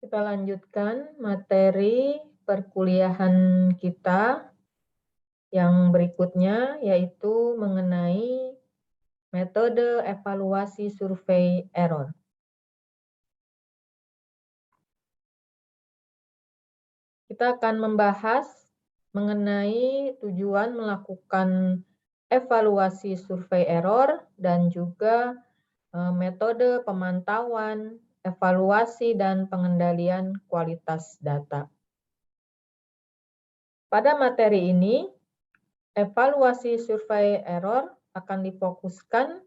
Kita lanjutkan materi perkuliahan kita yang berikutnya, yaitu mengenai metode evaluasi survei error. Kita akan membahas mengenai tujuan melakukan evaluasi survei error dan juga metode pemantauan, evaluasi, dan pengendalian kualitas data. Pada materi ini, evaluasi survei error akan difokuskan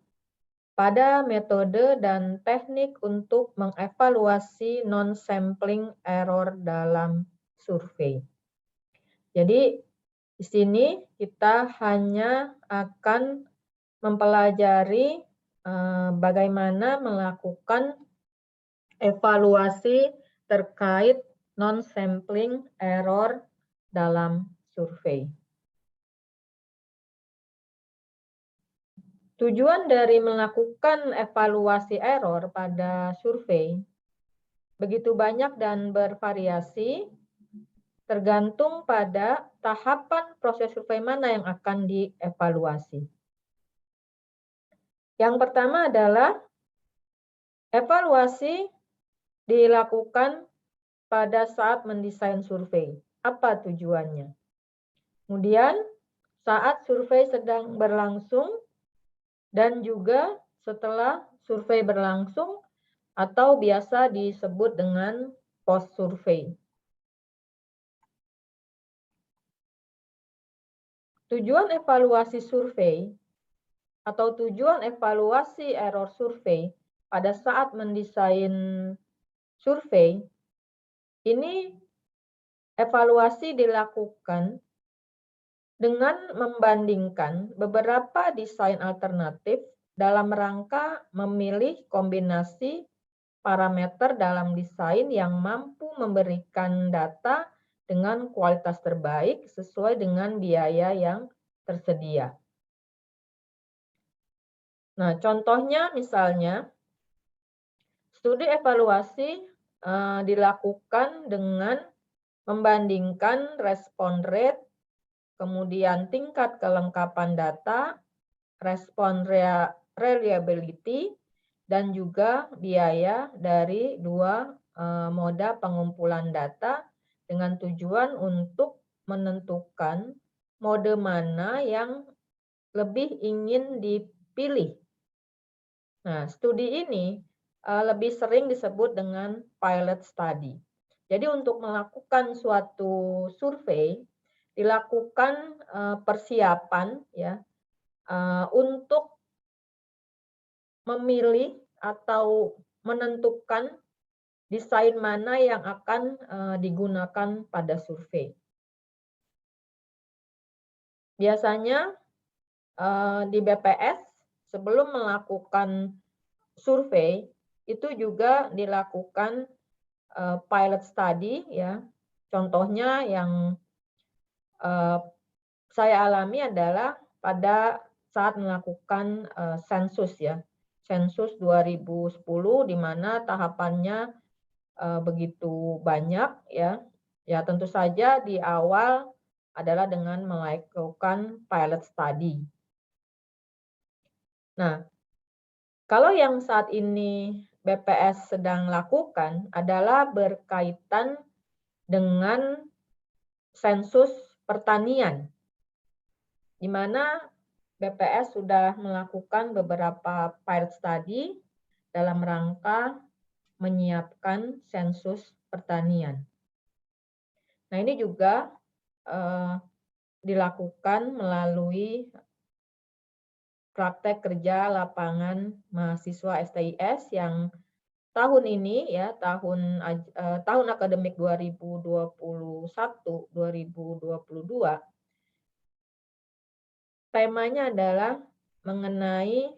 pada metode dan teknik untuk mengevaluasi non-sampling error dalam survei. Jadi, di sini kita hanya akan mempelajari bagaimana melakukan evaluasi terkait non-sampling error dalam survei. Tujuan dari melakukan evaluasi error pada survei begitu banyak dan bervariasi, tergantung pada tahapan proses survei mana yang akan dievaluasi. Yang pertama adalah evaluasi dilakukan pada saat mendesain survei. Apa tujuannya? Kemudian, saat survei sedang berlangsung dan juga setelah survei berlangsung atau biasa disebut dengan post survei. Tujuan evaluasi survei atau tujuan evaluasi error survei pada saat mendesain survei ini evaluasi dilakukan dengan membandingkan beberapa desain alternatif dalam rangka memilih kombinasi parameter dalam desain yang mampu memberikan data dengan kualitas terbaik sesuai dengan biaya yang tersedia. Nah, contohnya misalnya, studi evaluasi dilakukan dengan membandingkan respon rate, kemudian tingkat kelengkapan data, respon reliability, dan juga biaya dari dua moda pengumpulan data dengan tujuan untuk menentukan mode mana yang lebih ingin dipilih. Nah, studi ini lebih sering disebut dengan pilot study. Jadi untuk melakukan suatu survei dilakukan persiapan ya untuk memilih atau menentukan desain mana yang akan digunakan pada survei. Biasanya di BPS sebelum melakukan survei itu juga dilakukan pilot study ya. Contohnya yang saya alami adalah pada saat melakukan sensus ya. Sensus 2010 di mana tahapannya begitu banyak ya. Ya tentu saja di awal adalah dengan melakukan pilot study. Nah, kalau yang saat ini BPS sedang lakukan adalah berkaitan dengan sensus pertanian, di mana BPS sudah melakukan beberapa pilot study dalam rangka menyiapkan sensus pertanian. Nah, ini juga dilakukan melalui praktek kerja lapangan mahasiswa STIS yang tahun ini ya, tahun akademik 2021-2022, temanya adalah mengenai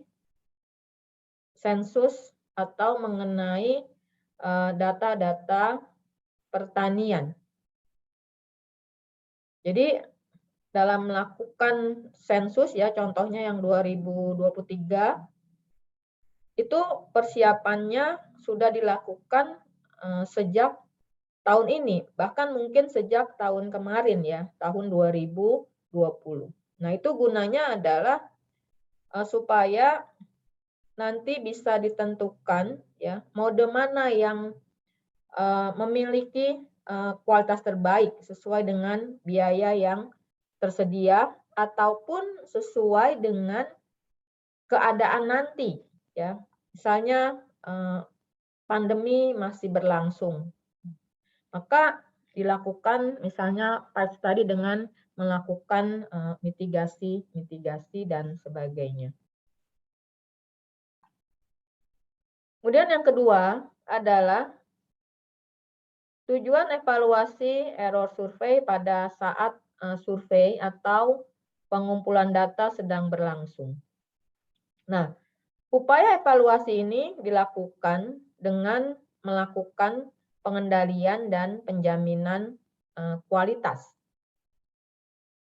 sensus atau mengenai data-data pertanian. Jadi dalam melakukan sensus ya, contohnya yang 2023, itu persiapannya sudah dilakukan sejak tahun ini, bahkan mungkin sejak tahun kemarin ya, tahun 2020. Nah, itu gunanya adalah supaya nanti bisa ditentukan ya, mode mana yang memiliki kualitas terbaik sesuai dengan biaya yang tersedia ataupun sesuai dengan keadaan nanti ya. Misalnya pandemi masih berlangsung, maka dilakukan misalnya tadi dengan melakukan mitigasi dan sebagainya. Kemudian yang kedua adalah tujuan evaluasi error survei pada saat survei atau pengumpulan data sedang berlangsung. Nah, upaya evaluasi ini dilakukan dengan melakukan pengendalian dan penjaminan kualitas.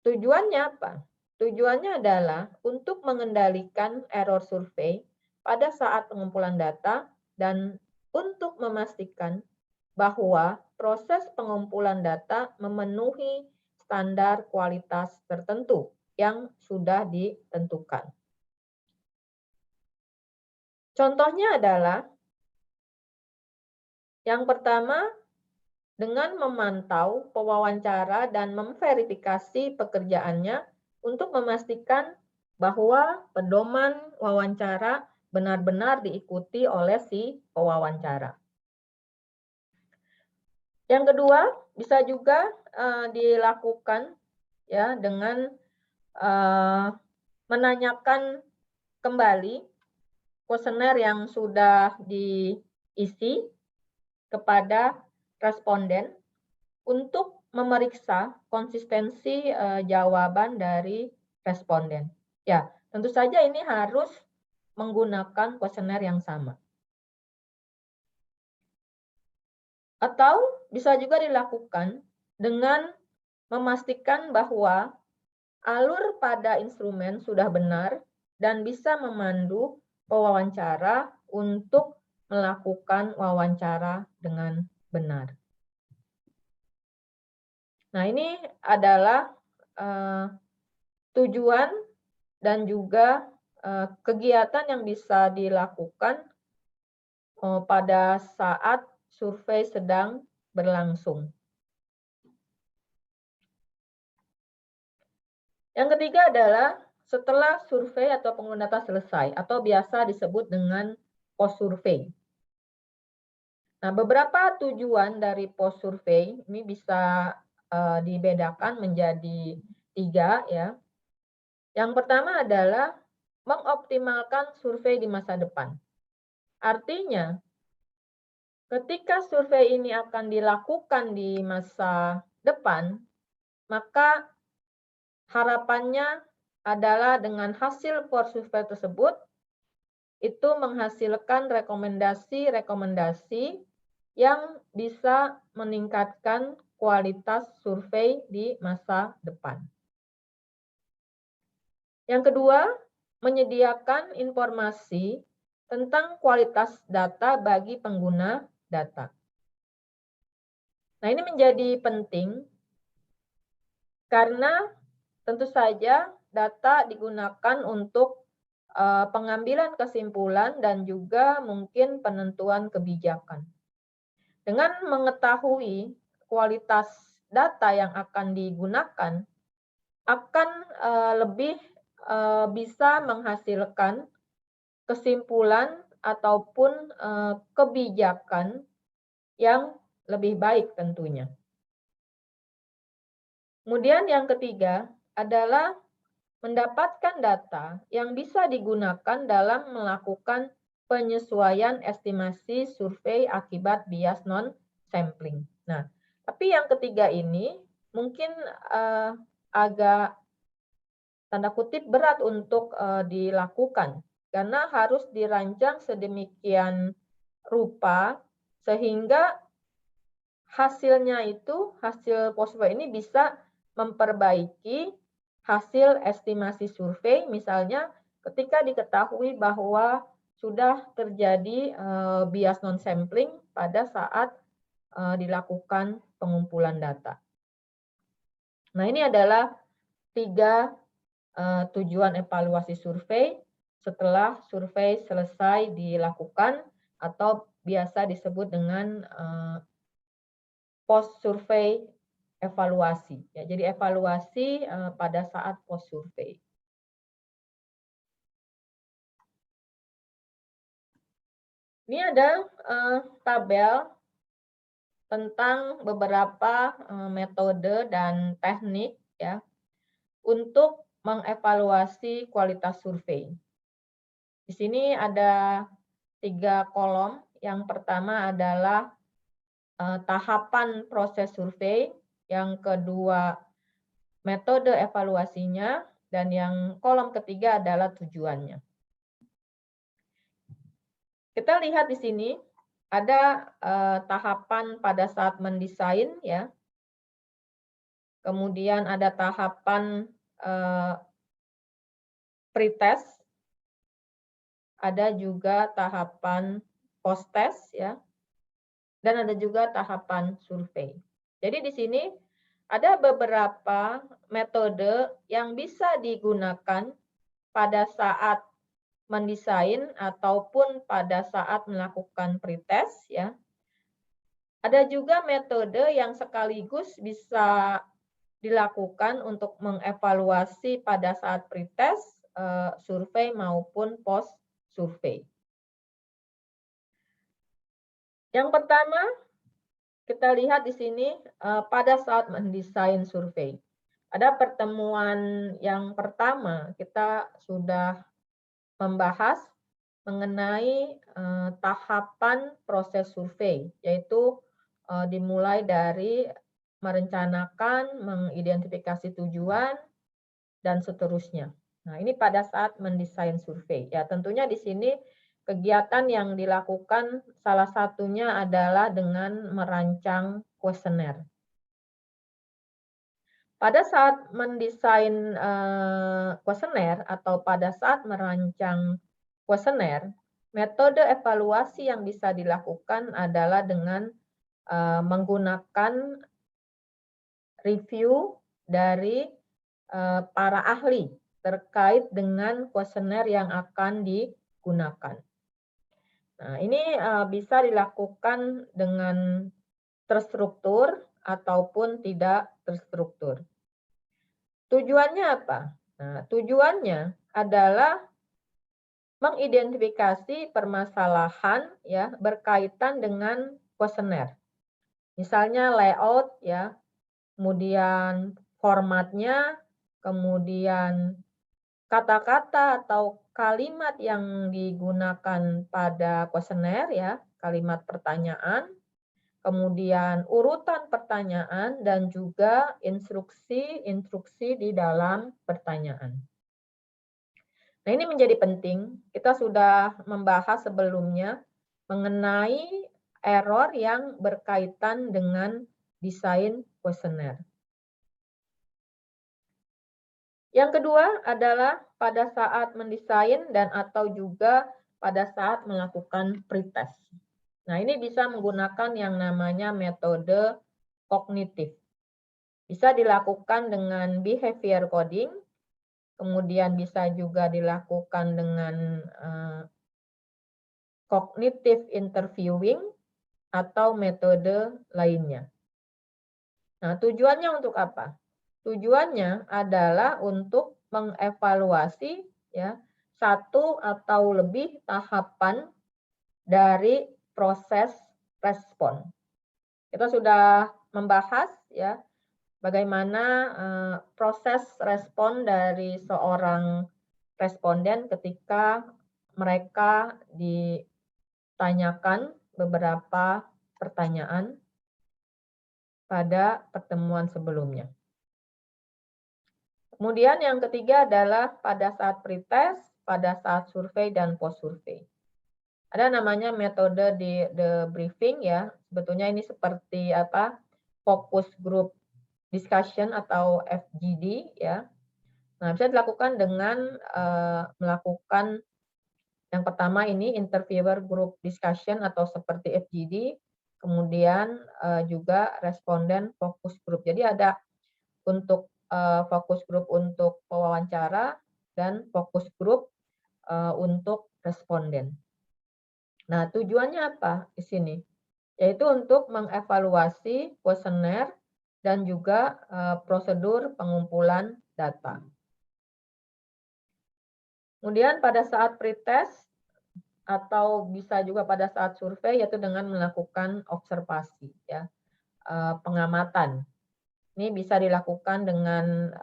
Tujuannya apa? Tujuannya adalah untuk mengendalikan error survei pada saat pengumpulan data dan untuk memastikan bahwa proses pengumpulan data memenuhi standar kualitas tertentu yang sudah ditentukan. Contohnya adalah yang pertama, dengan memantau, pewawancara, dan memverifikasi pekerjaannya untuk memastikan bahwa pedoman wawancara benar-benar diikuti oleh si pewawancara. Yang kedua, bisa juga dilakukan ya dengan menanyakan kembali kuesioner yang sudah diisi kepada responden untuk memeriksa konsistensi jawaban dari responden. Ya, tentu saja ini harus menggunakan kuesioner yang sama. Atau bisa juga dilakukan dengan memastikan bahwa alur pada instrumen sudah benar dan bisa memandu pewawancara untuk melakukan wawancara dengan benar. Nah, ini adalah tujuan dan juga kegiatan yang bisa dilakukan pada saat survei sedang berlangsung. Yang ketiga adalah setelah survei atau pengumpulan data selesai atau biasa disebut dengan post survei. Nah, beberapa tujuan dari post survei ini bisa dibedakan menjadi 3 ya. Yang pertama adalah mengoptimalkan survei di masa depan. Artinya, ketika survei ini akan dilakukan di masa depan, maka harapannya adalah dengan hasil post survei tersebut, itu menghasilkan rekomendasi-rekomendasi yang bisa meningkatkan kualitas survei di masa depan. Yang kedua, menyediakan informasi tentang kualitas data bagi pengguna data. Nah, ini menjadi penting karena tentu saja data digunakan untuk pengambilan kesimpulan dan juga mungkin penentuan kebijakan. Dengan mengetahui kualitas data yang akan digunakan, akan lebih bisa menghasilkan kesimpulan ataupun kebijakan yang lebih baik tentunya. Kemudian yang ketiga adalah mendapatkan data yang bisa digunakan dalam melakukan penyesuaian estimasi survei akibat bias non-sampling. Nah, tapi yang ketiga ini mungkin agak tanda kutip berat untuk dilakukan karena harus dirancang sedemikian rupa sehingga hasilnya itu, hasil post survei ini bisa memperbaiki hasil estimasi survei, misalnya ketika diketahui bahwa sudah terjadi bias non-sampling pada saat dilakukan pengumpulan data. Nah, ini adalah 3 tujuan evaluasi survei setelah survei selesai dilakukan atau biasa disebut dengan post survei evaluasi. Ya, jadi evaluasi pada saat post survei. Ini ada tabel tentang beberapa metode dan teknik ya untuk mengevaluasi kualitas survei. Di sini ada 3 kolom. Yang pertama adalah tahapan proses survei, yang kedua metode evaluasinya, dan yang kolom ketiga adalah tujuannya. Kita lihat di sini ada tahapan pada saat mendesain ya. Kemudian ada tahapan pretest, ada juga tahapan post-test ya. Dan ada juga tahapan survei. Jadi di sini ada beberapa metode yang bisa digunakan pada saat mendesain ataupun pada saat melakukan pretest ya. Ada juga metode yang sekaligus bisa dilakukan untuk mengevaluasi pada saat pretest, survei maupun post survei. Yang pertama, kita lihat di sini pada saat mendesain survei. Ada pertemuan yang pertama, kita sudah membahas mengenai tahapan proses survei, yaitu dimulai dari merencanakan, mengidentifikasi tujuan, dan seterusnya. Nah, ini pada saat mendesain survei. Ya, tentunya di sini kegiatan yang dilakukan salah satunya adalah dengan merancang kuesioner. Pada saat mendesain kuesioner atau pada saat merancang kuesioner, metode evaluasi yang bisa dilakukan adalah dengan menggunakan review dari para ahli terkait dengan kuesioner yang akan digunakan. Nah, ini bisa dilakukan dengan terstruktur ataupun tidak terstruktur. Tujuannya apa? Nah, tujuannya adalah mengidentifikasi permasalahan ya berkaitan dengan kuesioner. Misalnya layout ya, kemudian formatnya, kemudian kata-kata atau kalimat yang digunakan pada kuesioner ya, kalimat pertanyaan, kemudian urutan pertanyaan dan juga instruksi-instruksi di dalam pertanyaan. Nah, ini menjadi penting. Kita sudah membahas sebelumnya mengenai error yang berkaitan dengan desain kuesioner. Yang kedua adalah pada saat mendesain dan atau juga pada saat melakukan pretest. Nah, ini bisa menggunakan yang namanya metode kognitif. Bisa dilakukan dengan behavior coding, kemudian bisa juga dilakukan dengan cognitive interviewing atau metode lainnya. Nah, tujuannya untuk apa? Tujuannya adalah untuk mengevaluasi ya satu atau lebih tahapan dari proses respon. Kita sudah membahas ya bagaimana proses respon dari seorang responden ketika mereka ditanyakan beberapa pertanyaan pada pertemuan sebelumnya. Kemudian yang ketiga adalah pada saat pretest, pada saat survei dan post survei. Ada namanya metode debriefing ya. Sebetulnya ini seperti apa? Focus group discussion atau FGD ya. Nah, bisa dilakukan dengan melakukan yang pertama ini interviewer group discussion atau seperti FGD. kemudian juga responden fokus grup. Jadi ada untuk fokus grup untuk pewawancara dan fokus grup untuk responden. Nah, tujuannya apa di sini? Yaitu untuk mengevaluasi kuesioner dan juga prosedur pengumpulan data. Kemudian pada saat pretest atau bisa juga pada saat survei yaitu dengan melakukan observasi ya, pengamatan. Ini bisa dilakukan dengan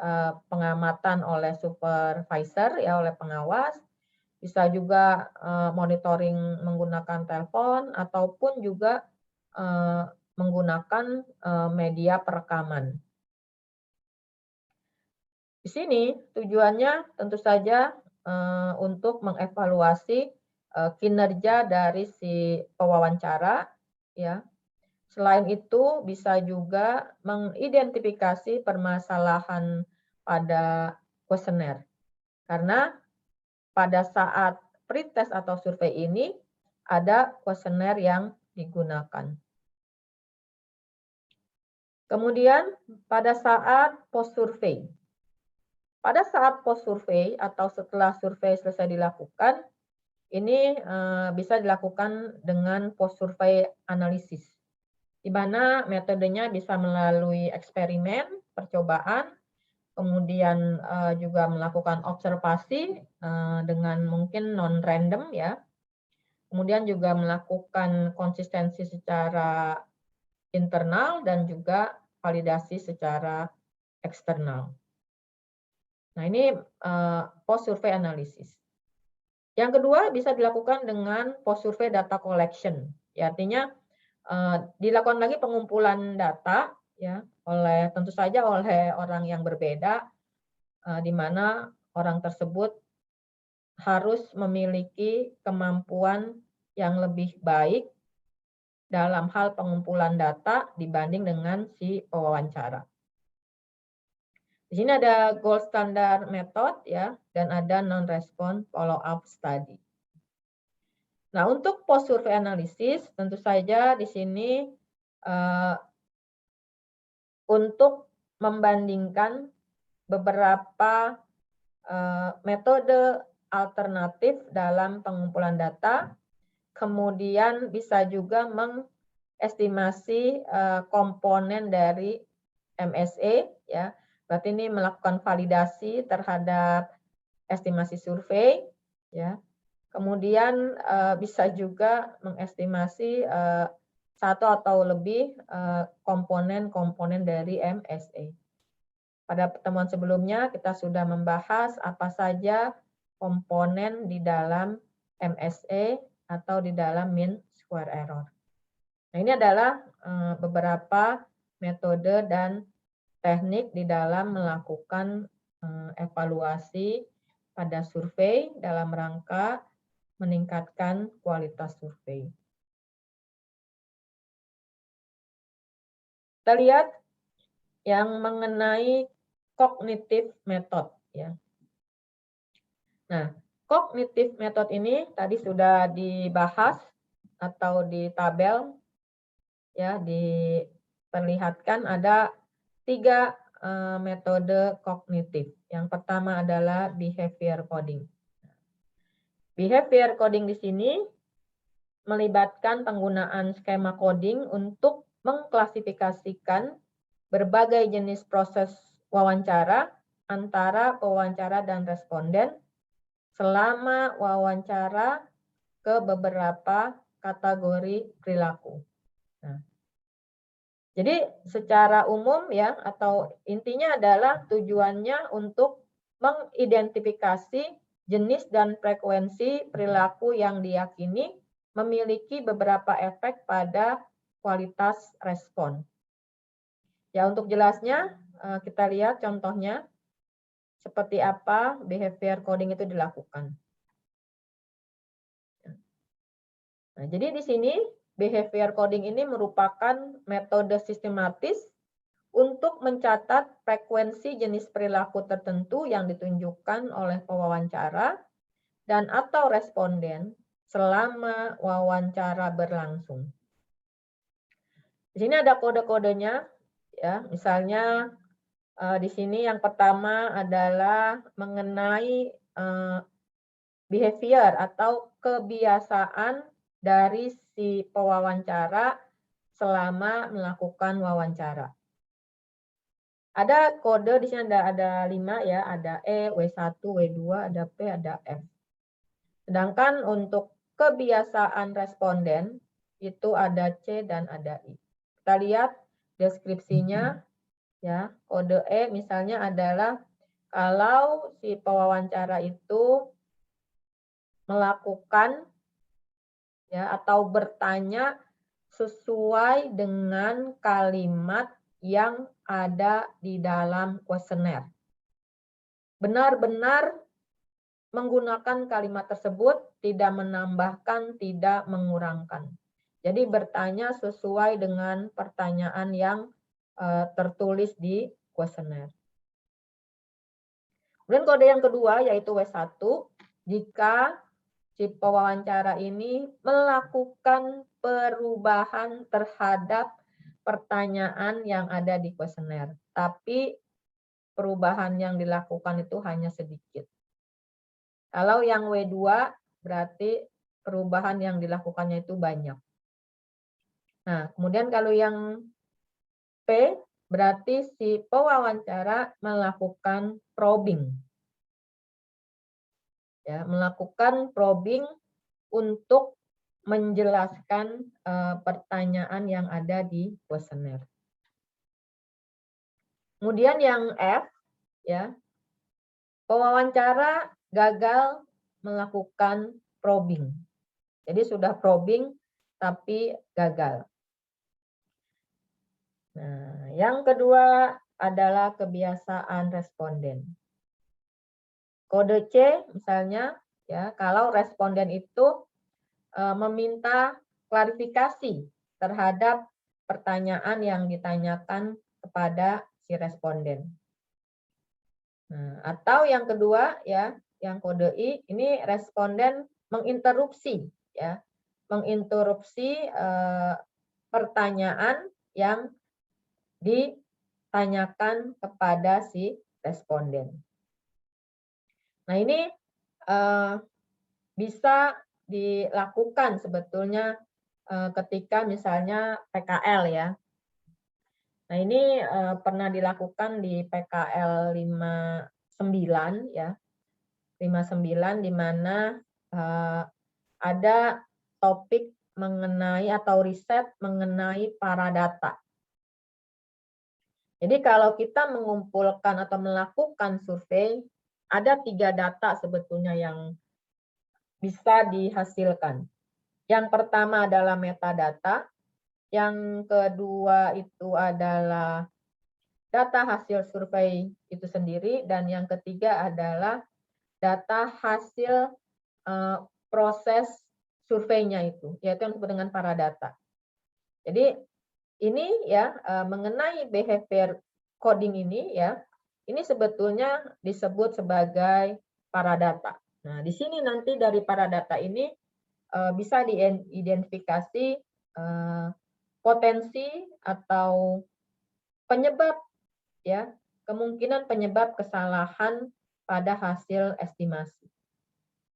pengamatan oleh supervisor ya, oleh pengawas, bisa juga monitoring menggunakan telepon ataupun juga menggunakan media perekaman. Di sini tujuannya tentu saja untuk mengevaluasi kinerja dari si pewawancara ya. Selain itu bisa juga mengidentifikasi permasalahan pada kuesioner. Karena pada saat pretest atau survei ini ada kuesioner yang digunakan. Kemudian pada saat post survei. Pada saat post survei atau setelah survei selesai dilakukan, ini bisa dilakukan dengan post survei analisis, di mana metodenya bisa melalui eksperimen, percobaan, kemudian juga melakukan observasi dengan mungkin non-random ya, kemudian juga melakukan konsistensi secara internal dan juga validasi secara eksternal. Nah, ini post survey analysis. Yang kedua bisa dilakukan dengan post survey data collection. Ya, artinya dilakukan lagi pengumpulan data ya oleh tentu saja oleh orang yang berbeda, di mana orang tersebut harus memiliki kemampuan yang lebih baik dalam hal pengumpulan data dibanding dengan si pewawancara. Di sini ada gold standard method ya, dan ada non-response follow-up study. Nah, untuk post survey analysis tentu saja di sini untuk membandingkan beberapa metode alternatif dalam pengumpulan data, kemudian bisa juga mengestimasi komponen dari MSE ya. Berarti ini melakukan validasi terhadap estimasi survei ya. Kemudian bisa juga mengestimasi satu atau lebih komponen-komponen dari MSE. Pada pertemuan sebelumnya kita sudah membahas apa saja komponen di dalam MSE atau di dalam mean square error. Nah, ini adalah beberapa metode dan teknik di dalam melakukan evaluasi pada survei dalam rangka meningkatkan kualitas survei. Kita lihat yang mengenai cognitive method ya. Nah, cognitive method ini tadi sudah dibahas atau di tabel ya, diperlihatkan ada 3 metode kognitif. Yang pertama adalah behavior coding. Behavior coding di sini melibatkan penggunaan skema coding untuk mengklasifikasikan berbagai jenis proses wawancara antara pewawancara dan responden selama wawancara ke beberapa kategori perilaku. Nah, jadi secara umum ya atau intinya adalah tujuannya untuk mengidentifikasi jenis dan frekuensi perilaku yang diyakini memiliki beberapa efek pada kualitas respon. Ya, untuk jelasnya kita lihat contohnya seperti apa behavior coding itu dilakukan. Nah, jadi di sini behavior coding ini merupakan metode sistematis untuk mencatat frekuensi jenis perilaku tertentu yang ditunjukkan oleh pewawancara dan atau responden selama wawancara berlangsung. Di sini ada kode-kodenya, ya. Misalnya di sini yang pertama adalah mengenai behavior atau kebiasaan dari si pewawancara selama melakukan wawancara. Ada kode di sini ada 5 ya, ada E, W1, W2, ada P, ada F. Sedangkan untuk kebiasaan responden itu ada C dan ada I. Kita lihat deskripsinya ya. Kode E misalnya adalah kalau si pewawancara itu melakukan ya atau bertanya sesuai dengan kalimat yang ada di dalam kuesioner. Benar-benar menggunakan kalimat tersebut, tidak menambahkan, tidak mengurangkan. Jadi bertanya sesuai dengan pertanyaan yang tertulis di kuesioner. Kemudian kode yang kedua yaitu W1, jika si pewawancara ini melakukan perubahan terhadap pertanyaan yang ada di kuesioner, tapi perubahan yang dilakukan itu hanya sedikit. Kalau yang W2 berarti perubahan yang dilakukannya itu banyak. Nah, kemudian kalau yang P berarti si pewawancara melakukan probing. Ya, melakukan probing untuk menjelaskan pertanyaan yang ada di kuesioner. Kemudian yang F ya, pewawancara gagal melakukan probing. Jadi sudah probing tapi gagal. Nah, yang kedua adalah kebiasaan responden. Kode C misalnya ya, kalau responden itu meminta klarifikasi terhadap pertanyaan yang ditanyakan kepada si responden. Nah, atau yang kedua ya, yang kode I ini responden menginterupsi ya, menginterupsi pertanyaan yang ditanyakan kepada si responden. Nah, ini bisa dilakukan sebetulnya ketika misalnya PKL ya. Nah, ini pernah dilakukan di PKL 59 ya. 59 di mana ada topik mengenai atau riset mengenai paradata. Jadi kalau kita mengumpulkan atau melakukan survei, ada 3 data sebetulnya yang bisa dihasilkan. Yang pertama adalah metadata, yang kedua itu adalah data hasil survei itu sendiri, dan yang ketiga adalah data hasil proses surveinya itu, yaitu yang disebut dengan paradata. Jadi ini ya mengenai behavior coding ini ya, ini sebetulnya disebut sebagai paradata. Nah, di sini nanti dari paradata ini bisa diidentifikasi potensi atau penyebab ya, kemungkinan penyebab kesalahan pada hasil estimasi.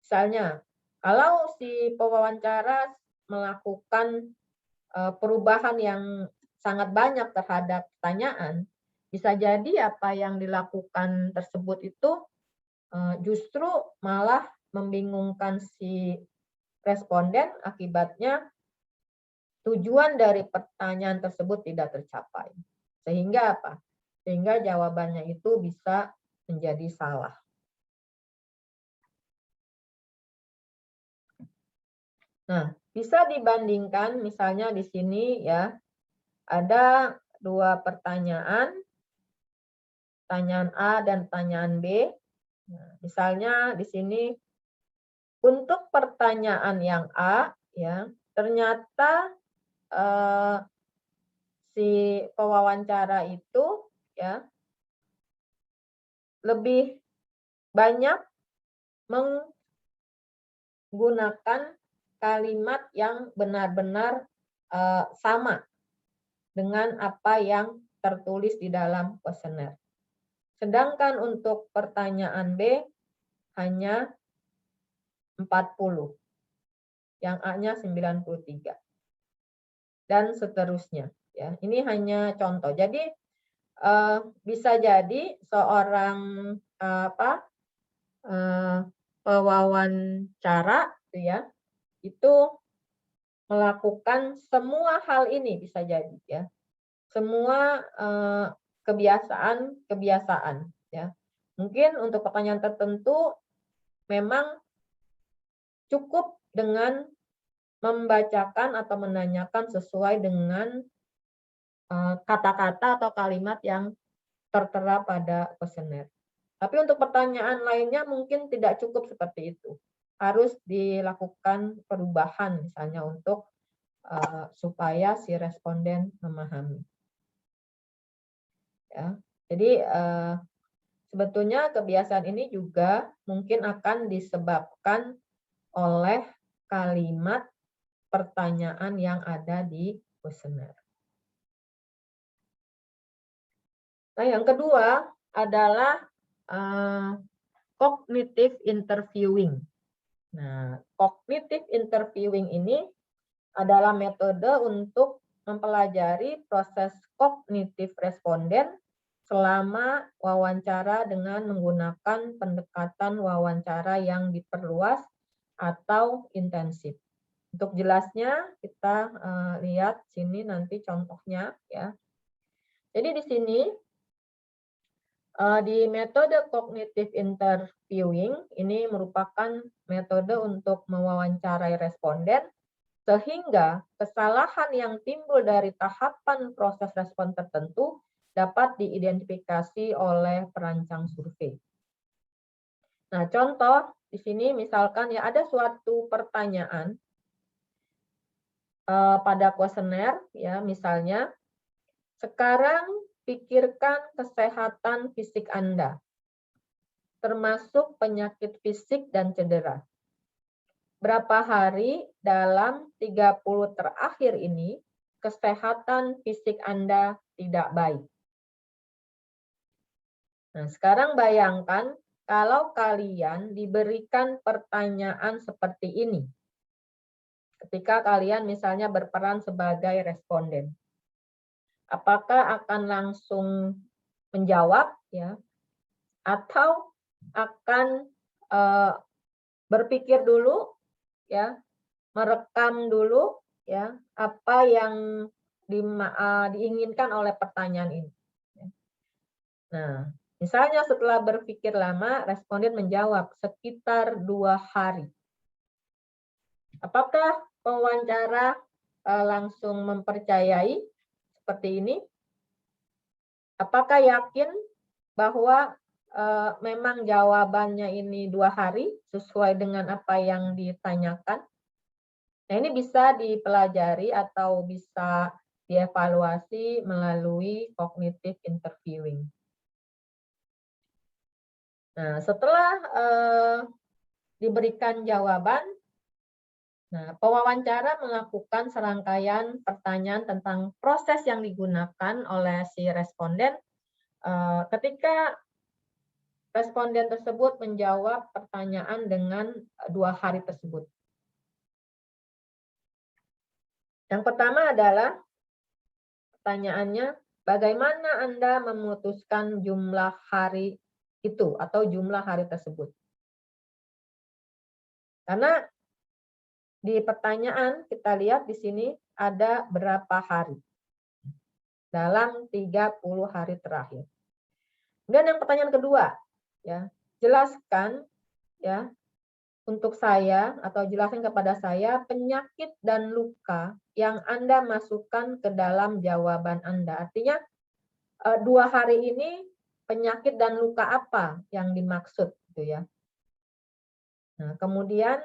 Misalnya, kalau si pewawancara melakukan perubahan yang sangat banyak terhadap pertanyaan, bisa jadi apa yang dilakukan tersebut itu justru malah membingungkan si responden, akibatnya tujuan dari pertanyaan tersebut tidak tercapai. Sehingga apa? Sehingga jawabannya itu bisa menjadi salah. Nah, bisa dibandingkan misalnya di sini ya, ada 2 pertanyaan, pertanyaan A dan pertanyaan B. Nah, misalnya di sini untuk pertanyaan yang A ya, ternyata si pewawancara itu ya lebih banyak menggunakan kalimat yang benar-benar sama dengan apa yang tertulis di dalam kuesioner. Sedangkan untuk pertanyaan B hanya 40, yang A-nya 93, dan seterusnya. Ya, ini hanya contoh. Jadi bisa jadi seorang pewawancara itu melakukan semua hal ini, bisa jadi ya. Semua kebiasaan ya. Mungkin untuk pertanyaan tertentu memang cukup dengan membacakan atau menanyakan sesuai dengan kata-kata atau kalimat yang tertera pada kuesioner. Tapi untuk pertanyaan lainnya mungkin tidak cukup seperti itu. Harus dilakukan perubahan misalnya untuk supaya si responden memahami. Ya. Jadi sebetulnya kebiasaan ini juga mungkin akan disebabkan oleh kalimat pertanyaan yang ada di kuesioner. Nah, yang kedua adalah cognitive interviewing. Nah, cognitive interviewing ini adalah metode untuk mempelajari proses kognitif responden selama wawancara dengan menggunakan pendekatan wawancara yang diperluas atau intensif. Untuk jelasnya kita lihat sini nanti contohnya ya. Jadi di sini di metode cognitive interviewing ini merupakan metode untuk mewawancarai responden sehingga kesalahan yang timbul dari tahapan proses respon tertentu dapat diidentifikasi oleh perancang survei. Nah, contoh di sini misalkan ya ada suatu pertanyaan pada kuesioner ya, misalnya sekarang pikirkan kesehatan fisik Anda, termasuk penyakit fisik dan cedera. Berapa hari dalam 30 terakhir ini kesehatan fisik Anda tidak baik? Nah, sekarang bayangkan kalau kalian diberikan pertanyaan seperti ini. Ketika kalian misalnya berperan sebagai responden. Apakah akan langsung menjawab ya atau akan berpikir dulu ya, merekam dulu ya apa yang diinginkan oleh pertanyaan ini. Nah, misalnya setelah berpikir lama, responden menjawab sekitar 2 hari. Apakah pewawancara langsung mempercayai seperti ini? Apakah yakin bahwa memang jawabannya ini 2 hari sesuai dengan apa yang ditanyakan? Nah, ini bisa dipelajari atau bisa dievaluasi melalui cognitive interviewing. Nah, setelah diberikan jawaban, nah, pewawancara melakukan serangkaian pertanyaan tentang proses yang digunakan oleh si responden ketika responden tersebut menjawab pertanyaan dengan 2 hari tersebut. Yang pertama adalah pertanyaannya, bagaimana Anda memutuskan jumlah hari itu atau jumlah hari tersebut? Karena di pertanyaan kita lihat di sini ada berapa hari dalam 30 hari terakhir. Kemudian yang pertanyaan kedua, ya, jelaskan ya untuk saya atau jelaskan kepada saya penyakit dan luka yang Anda masukkan ke dalam jawaban Anda. Artinya 2 hari ini penyakit dan luka apa yang dimaksud gitu ya. Nah, kemudian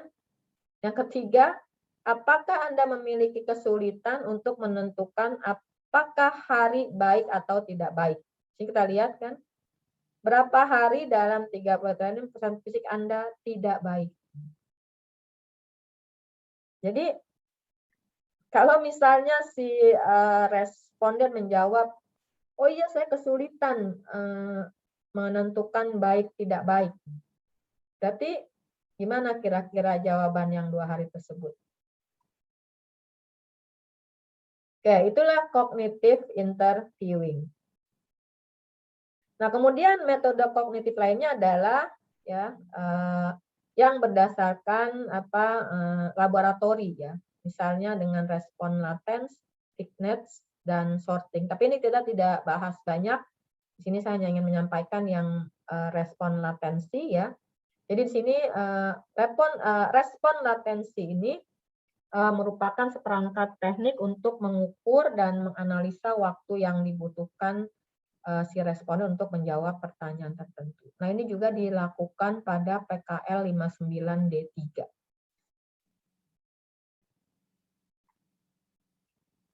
yang ketiga, apakah Anda memiliki kesulitan untuk menentukan apakah hari baik atau tidak baik? Jadi kita lihat kan, berapa hari dalam 30 tahun pesan fisik Anda tidak baik. Jadi Kalau misalnya si responden menjawab, "Oh iya saya kesulitan menentukan baik tidak baik." Berarti gimana kira-kira jawaban yang 2 hari tersebut? Oke, itulah cognitive interviewing. Nah, kemudian metode kognitif lainnya adalah ya yang berdasarkan laboratori ya. Misalnya dengan respon latens, thickness, dan sorting. Tapi ini kita tidak bahas banyak. Di sini saya hanya ingin menyampaikan yang respon latensi ya. Jadi di sini respon latensi ini merupakan seperangkat teknik untuk mengukur dan menganalisa waktu yang dibutuhkan si responden untuk menjawab pertanyaan tertentu. Nah, ini juga dilakukan pada PKL 59D3.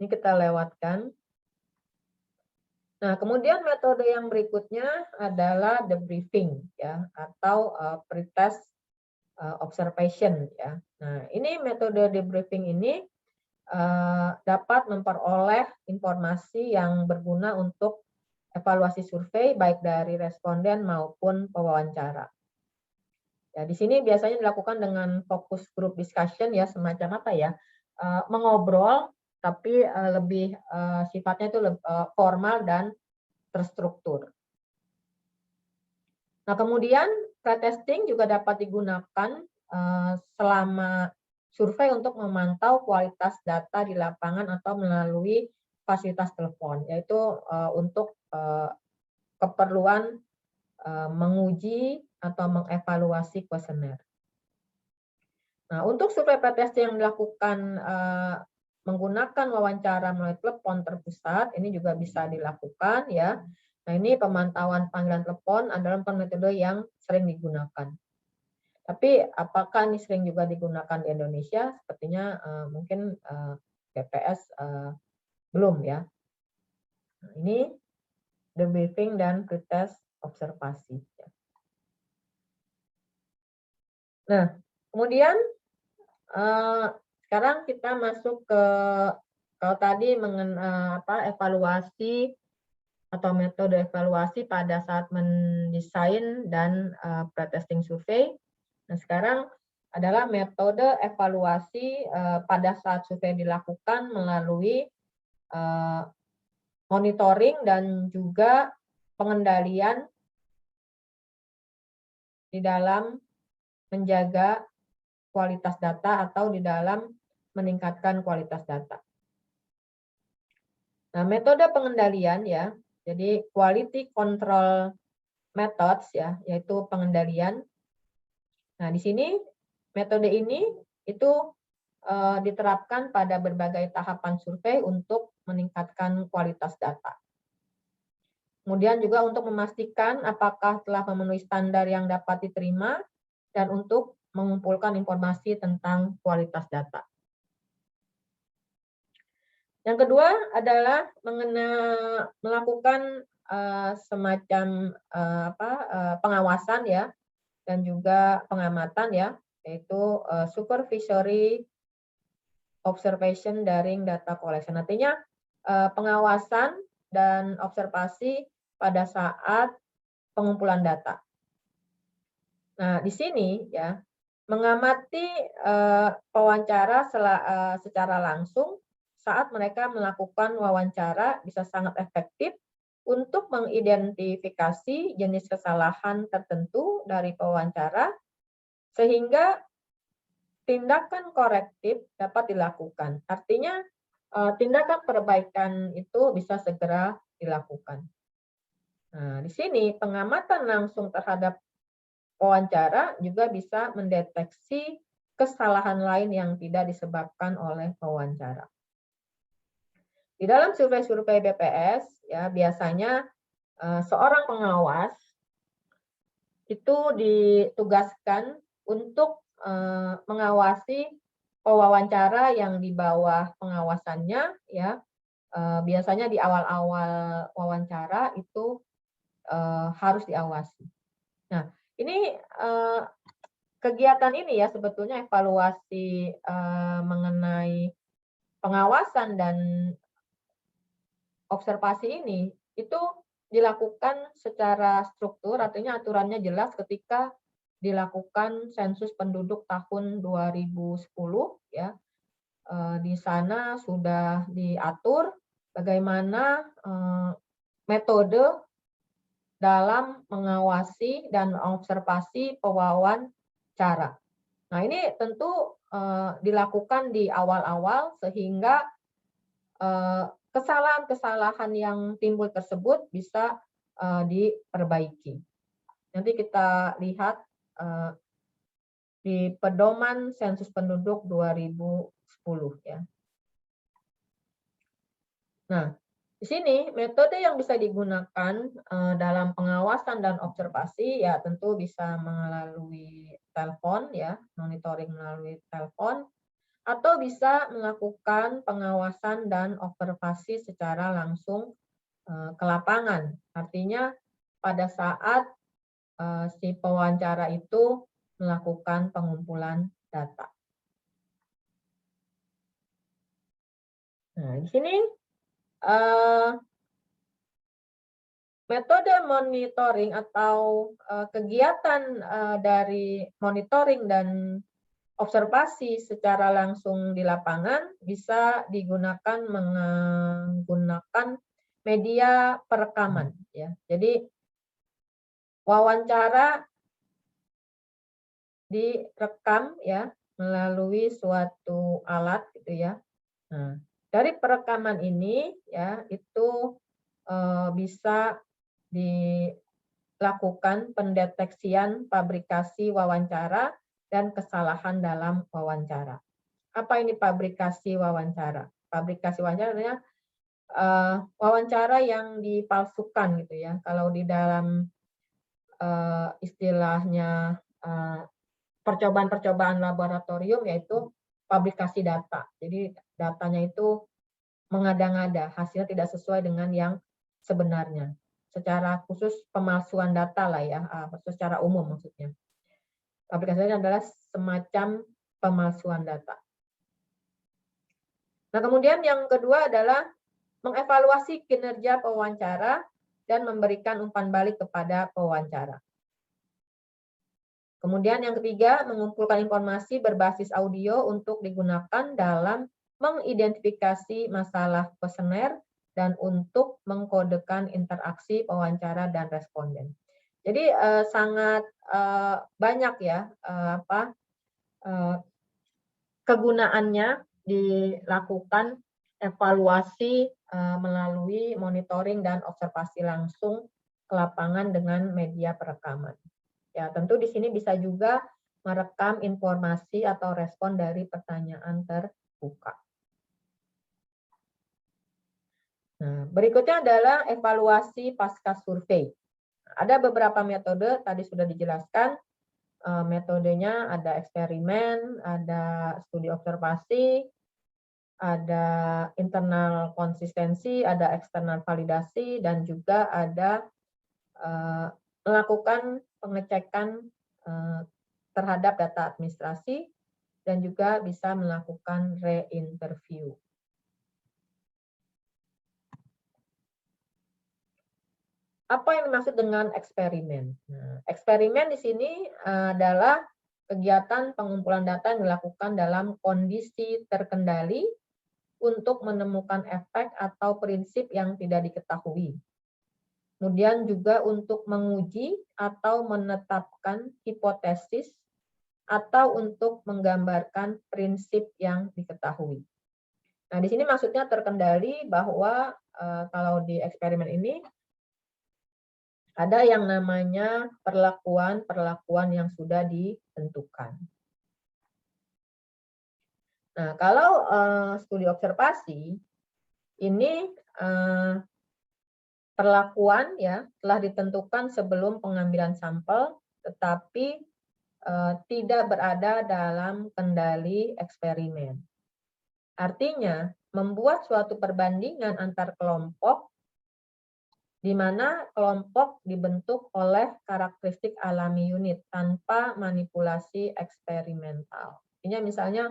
Ini kita lewatkan. Nah, kemudian metode yang berikutnya adalah debriefing ya atau pretest observation ya. Nah, ini metode debriefing ini dapat memperoleh informasi yang berguna untuk evaluasi survei baik dari responden maupun pewawancara. Ya, di sini biasanya dilakukan dengan fokus group discussion ya, semacam apa ya, mengobrol tapi lebih sifatnya itu formal dan terstruktur. Nah, kemudian pretesting juga dapat digunakan selama survei untuk memantau kualitas data di lapangan atau melalui fasilitas telepon, yaitu untuk keperluan menguji atau mengevaluasi kuesioner. Nah, untuk survei pretesting yang dilakukan menggunakan wawancara melalui telepon terpusat, ini juga bisa dilakukan ya. Nah, ini pemantauan panggilan telepon adalah metode yang sering digunakan. Tapi apakah ini sering juga digunakan di Indonesia? Sepertinya mungkin BPS belum ya. Nah, ini debriefing dan pretest observasi. Nah, kemudian sekarang kita masuk ke kalau tadi evaluasi atau metode evaluasi pada saat mendesain dan pretesting survei. Nah, sekarang adalah metode evaluasi pada saat survei dilakukan melalui monitoring dan juga pengendalian di dalam menjaga kualitas data atau di dalam meningkatkan kualitas data. Nah, metode pengendalian ya, jadi quality control methods ya, yaitu pengendalian. Nah, di sini metode ini itu diterapkan pada berbagai tahapan survei untuk meningkatkan kualitas data. Kemudian juga untuk memastikan apakah telah memenuhi standar yang dapat diterima dan untuk mengumpulkan informasi tentang kualitas data. Yang kedua adalah melakukan semacam pengawasan ya dan juga pengamatan ya, yaitu supervisory observation daring data collection. Artinya pengawasan dan observasi pada saat pengumpulan data. Nah, di sini ya mengamati pewawancara secara langsung saat mereka melakukan wawancara bisa sangat efektif untuk mengidentifikasi jenis kesalahan tertentu dari pewawancara sehingga tindakan korektif dapat dilakukan. Artinya tindakan perbaikan itu bisa segera dilakukan. Nah, di sini pengamatan langsung terhadap wawancara juga bisa mendeteksi kesalahan lain yang tidak disebabkan oleh pewawancara. Di dalam survei-survei BPS, ya biasanya seorang pengawas itu ditugaskan untuk mengawasi pewawancara yang di bawah pengawasannya, ya biasanya di awal-awal wawancara itu harus diawasi. Nah, ini kegiatan ini ya sebetulnya evaluasi mengenai pengawasan dan observasi ini itu dilakukan secara struktur, artinya aturannya jelas ketika dilakukan sensus penduduk tahun 2010 ya. Di sana sudah diatur bagaimana metode dalam mengawasi dan observasi pewawancara. Nah, ini tentu dilakukan di awal-awal sehingga kesalahan-kesalahan yang timbul tersebut bisa diperbaiki. Nanti kita lihat di pedoman sensus penduduk 2010 ya. Nah, di sini metode yang bisa digunakan dalam pengawasan dan observasi ya tentu bisa melalui telepon ya, monitoring melalui telepon, atau bisa melakukan pengawasan dan observasi secara langsung ke lapangan. Artinya pada saat si pewawancara itu melakukan pengumpulan data. Nah, di sini metode monitoring atau kegiatan dari monitoring dan observasi secara langsung di lapangan bisa digunakan menggunakan media perekaman ya. Jadi wawancara direkam ya melalui suatu alat gitu ya. Nah, dari perekaman ini ya itu bisa dilakukan pendeteksian fabrikasi wawancara dan kesalahan dalam wawancara. Apa ini fabrikasi wawancara? Fabrikasi wawancara adalah wawancara yang dipalsukan gitu ya. Kalau di dalam istilahnya percobaan-percobaan laboratorium yaitu fabrikasi data. Jadi datanya itu mengada-ngada, hasilnya tidak sesuai dengan yang sebenarnya. Secara khusus pemalsuan data lah ya, secara umum maksudnya. Fabrikasinya adalah semacam pemalsuan data. Nah, kemudian yang kedua adalah mengevaluasi kinerja pewawancara dan memberikan umpan balik kepada pewawancara. Kemudian yang ketiga, mengumpulkan informasi berbasis audio untuk digunakan dalam mengidentifikasi masalah kuesioner dan untuk mengkodekan interaksi pewawancara dan responden. Jadi sangat banyak ya kegunaannya dilakukan evaluasi melalui monitoring dan observasi langsung ke lapangan dengan media perekaman. Ya, tentu di sini bisa juga merekam informasi atau respon dari pertanyaan terbuka. Nah, berikutnya adalah evaluasi pasca survei. Ada beberapa metode, tadi sudah dijelaskan. Metodenya ada eksperimen, ada studi observasi, ada internal konsistensi, ada eksternal validasi, dan juga ada melakukan pengecekan terhadap data administrasi dan juga bisa melakukan re-interview. Apa yang dimaksud dengan eksperimen? Nah, eksperimen di sini adalah kegiatan pengumpulan data yang dilakukan dalam kondisi terkendali untuk menemukan efek atau prinsip yang tidak diketahui. Kemudian juga untuk menguji atau menetapkan hipotesis atau untuk menggambarkan prinsip yang diketahui. Nah, di sini maksudnya terkendali bahwa kalau di eksperimen ini ada yang namanya perlakuan yang sudah ditentukan. Nah, kalau studi observasi ini perlakuan ya telah ditentukan sebelum pengambilan sampel, tetapi tidak berada dalam kendali eksperimen. Artinya, membuat suatu perbandingan antar kelompok di mana kelompok dibentuk oleh karakteristik alami unit tanpa manipulasi eksperimental. Artinya misalnya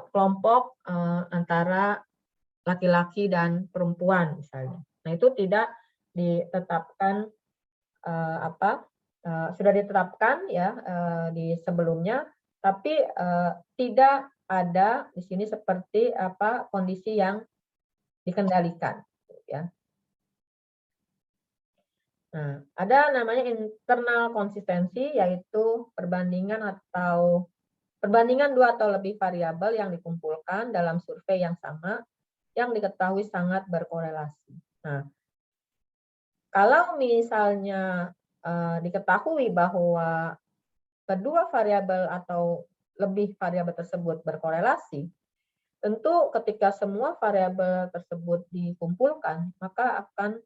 kelompok antara laki-laki dan perempuan misalnya. Nah, itu tidak ditetapkan sudah ditetapkan ya di sebelumnya, tapi tidak ada di sini seperti kondisi yang dikendalikan, ya. Nah, ada namanya internal konsistensi, yaitu perbandingan dua atau lebih variabel yang dikumpulkan dalam survei yang sama, yang diketahui sangat berkorelasi. Nah, kalau misalnya diketahui bahwa kedua variabel atau lebih variabel tersebut berkorelasi, tentu ketika semua variabel tersebut dikumpulkan, maka akan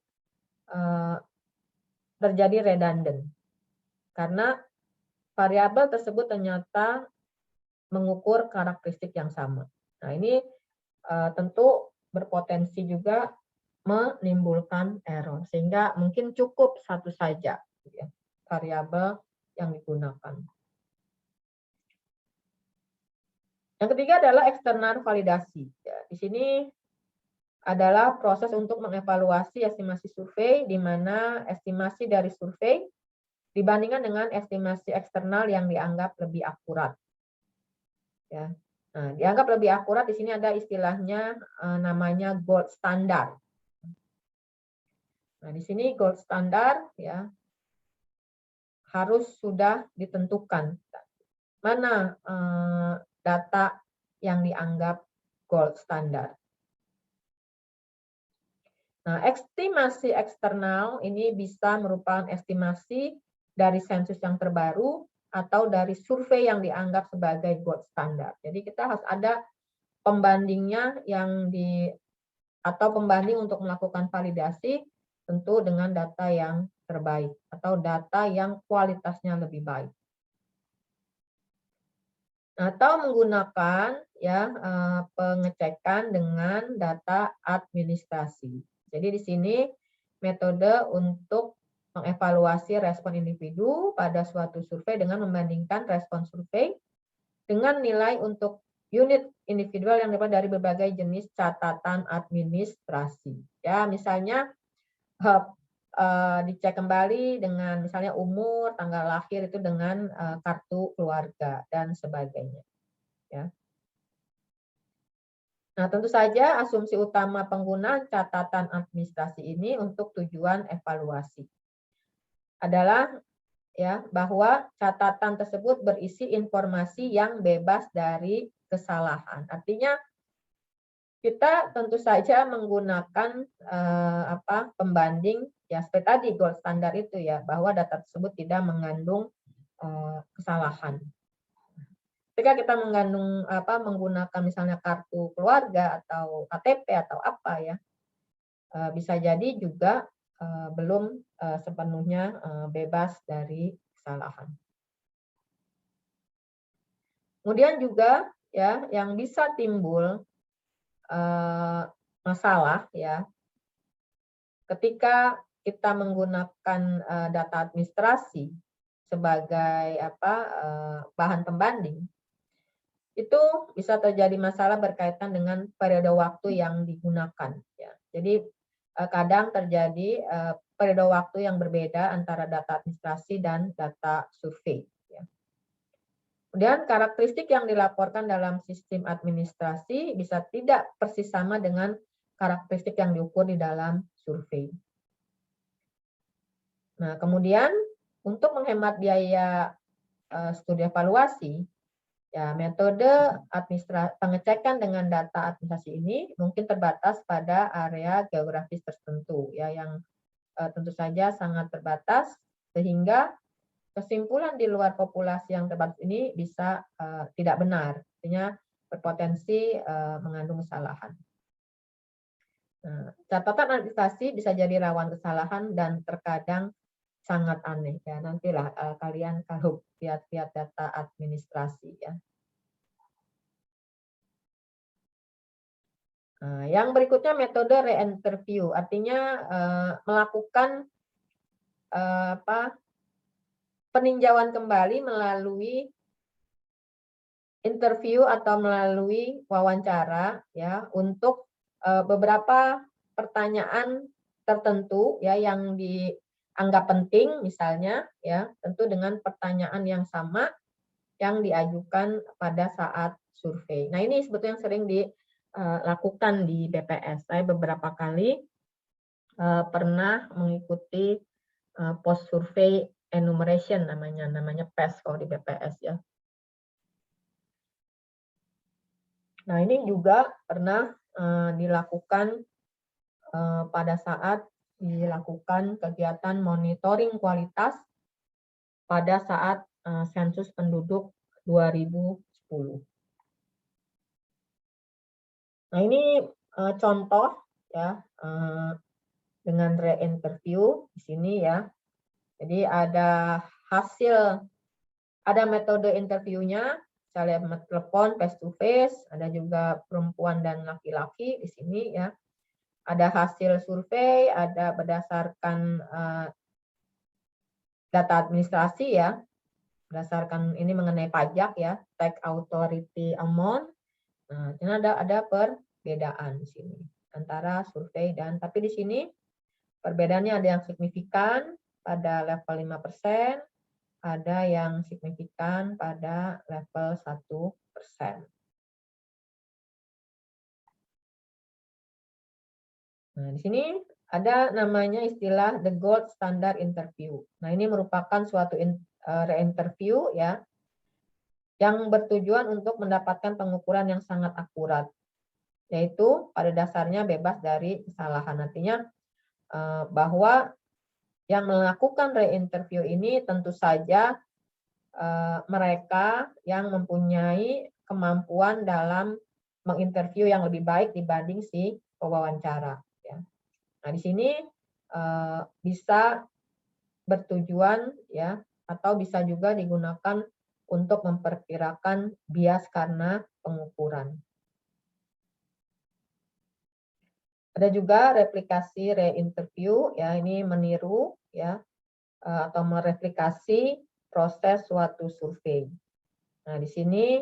terjadi redundant. Karena variabel tersebut ternyata mengukur karakteristik yang sama. Nah, ini tentu berpotensi juga menimbulkan error, sehingga mungkin cukup satu saja ya, variabel yang digunakan. Yang ketiga adalah eksternal validasi. Ya, di sini adalah proses untuk mengevaluasi estimasi survei, di mana estimasi dari survei dibandingkan dengan estimasi eksternal yang dianggap lebih akurat. Ya. Nah, dianggap lebih akurat di sini ada istilahnya namanya gold standard. Nah, di sini gold standard ya harus sudah ditentukan mana data yang dianggap gold standard. Nah, estimasi eksternal ini bisa merupakan estimasi dari sensus yang terbaru atau dari survei yang dianggap sebagai gold standard. Jadi kita harus ada pembandingnya atau pembanding untuk melakukan validasi tentu dengan data yang terbaik atau data yang kualitasnya lebih baik. Atau menggunakan ya pengecekan dengan data administrasi. Jadi di sini metode untuk mengevaluasi respon individu pada suatu survei dengan membandingkan respon survei dengan nilai untuk unit individual yang dapat dari berbagai jenis catatan administrasi. Ya, misalnya dicek kembali dengan misalnya umur, tanggal lahir itu dengan kartu keluarga dan sebagainya. Ya. Nah, tentu saja asumsi utama penggunaan catatan administrasi ini untuk tujuan evaluasi adalah ya bahwa catatan tersebut berisi informasi yang bebas dari kesalahan. Artinya kita tentu saja menggunakan pembanding ya seperti tadi gold standard itu ya bahwa data tersebut tidak mengandung kesalahan. Ketika kita menggunakan misalnya kartu keluarga atau KTP atau apa ya, bisa jadi juga belum sepenuhnya bebas dari kesalahan. Kemudian juga ya yang bisa timbul masalah ya ketika kita menggunakan data administrasi sebagai bahan pembanding, itu bisa terjadi masalah berkaitan dengan periode waktu yang digunakan. Ya. Jadi kadang terjadi periode waktu yang berbeda antara data administrasi dan data survei. Ya. Kemudian karakteristik yang dilaporkan dalam sistem administrasi bisa tidak persis sama dengan karakteristik yang diukur di dalam survei. Nah, kemudian untuk menghemat biaya studi evaluasi, ya, metode pengecekan dengan data administrasi ini mungkin terbatas pada area geografis tertentu ya yang tentu saja sangat terbatas sehingga kesimpulan di luar populasi yang terbatas ini bisa tidak benar, artinya berpotensi mengandung kesalahan. Nah, catatan administrasi bisa jadi rawan kesalahan dan terkadang sangat aneh ya. Nantilah kalian kalau lihat-lihat data administrasi ya. Nah, yang berikutnya metode re-interview, artinya melakukan peninjauan kembali melalui interview atau melalui wawancara ya untuk beberapa pertanyaan tertentu ya yang dianggap penting misalnya ya tentu dengan pertanyaan yang sama yang diajukan pada saat survei. Nah, ini sebetulnya yang sering dilakukan di BPS. Saya beberapa kali pernah mengikuti post survey enumeration namanya PES kalau di BPS ya. Nah, ini juga pernah dilakukan pada saat dilakukan kegiatan monitoring kualitas pada saat sensus penduduk 2010. Nah, ini contoh ya dengan re-interview di sini ya. Jadi ada metode interviewnya, saya lihat telepon, face to face, ada juga perempuan dan laki-laki di sini ya. Ada hasil survei, ada berdasarkan data administrasi ya, berdasarkan ini mengenai pajak ya, tax authority amount. Nah, ini ada perbedaan di sini antara survei tapi di sini perbedaannya ada yang signifikan pada level 5%, ada yang signifikan pada level 1%. Nah, di sini ada namanya istilah the gold standard interview. Nah, ini merupakan suatu re-interview ya yang bertujuan untuk mendapatkan pengukuran yang sangat akurat, yaitu pada dasarnya bebas dari kesalahan. Artinya bahwa yang melakukan re-interview ini tentu saja mereka yang mempunyai kemampuan dalam menginterview yang lebih baik dibanding si pewawancara. Ya. Nah, di sini bisa bertujuan ya atau bisa juga digunakan untuk memperkirakan bias karena pengukuran. Ada juga replikasi re-interview ya, ini meniru ya atau mereplikasi proses suatu survei. Nah, di sini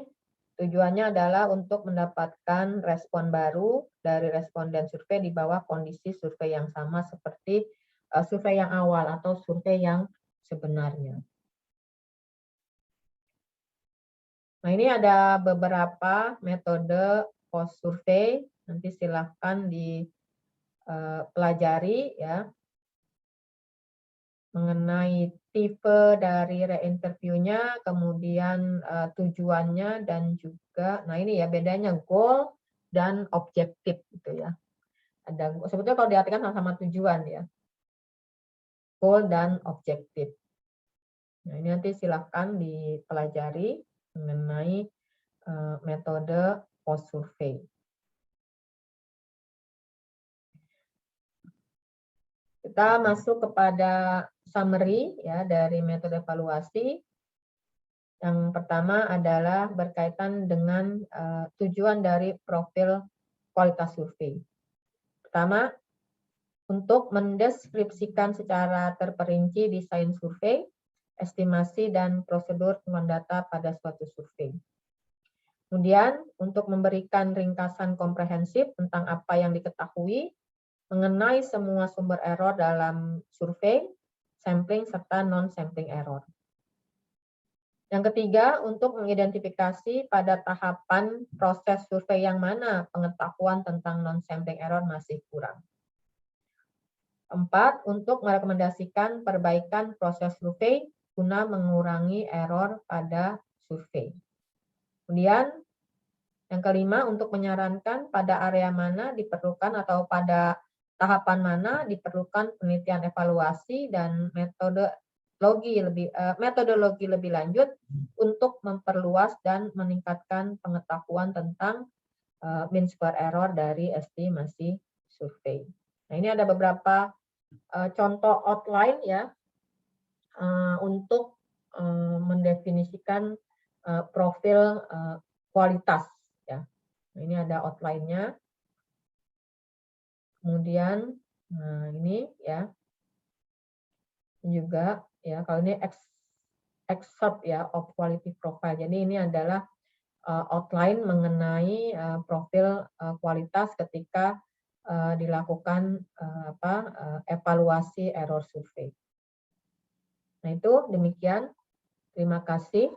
tujuannya adalah untuk mendapatkan respon baru dari responden survei di bawah kondisi survei yang sama seperti survei yang awal atau survei yang sebenarnya. Nah, ini ada beberapa metode post survei, nanti silahkan dipelajari ya mengenai tipe dari re-interviewnya, kemudian tujuannya dan juga, nah ini ya bedanya goal dan objektif gitu ya. Ada sebetulnya kalau diartikan sama-sama tujuan ya, goal dan objektif. Nah, ini nanti silahkan dipelajari mengenai metode post survey. Kita masuk kepada summary ya dari metode evaluasi. Yang pertama adalah berkaitan dengan tujuan dari profil kualitas survei. Pertama, untuk mendeskripsikan secara terperinci desain survei, estimasi dan prosedur temuan data pada suatu survei. Kemudian, untuk memberikan ringkasan komprehensif tentang apa yang diketahui mengenai semua sumber error dalam survei, sampling serta non-sampling error. Yang ketiga, untuk mengidentifikasi pada tahapan proses survei yang mana pengetahuan tentang non-sampling error masih kurang. Keempat, untuk merekomendasikan perbaikan proses survei guna mengurangi error pada survei. Kemudian, yang kelima, untuk menyarankan pada area mana diperlukan atau pada tahapan mana diperlukan penelitian evaluasi dan metodologi lebih lanjut untuk memperluas dan meningkatkan pengetahuan tentang mean square error dari estimasi survei. Nah, ini ada beberapa contoh outline ya untuk mendefinisikan profil kualitas ya. Nah, ini ada outline-nya. Kemudian nah ini ya juga ya kalau ini excerpt ya of quality profile. Jadi ini adalah outline mengenai profil kualitas ketika dilakukan evaluasi error survei. Nah, itu demikian. Terima kasih.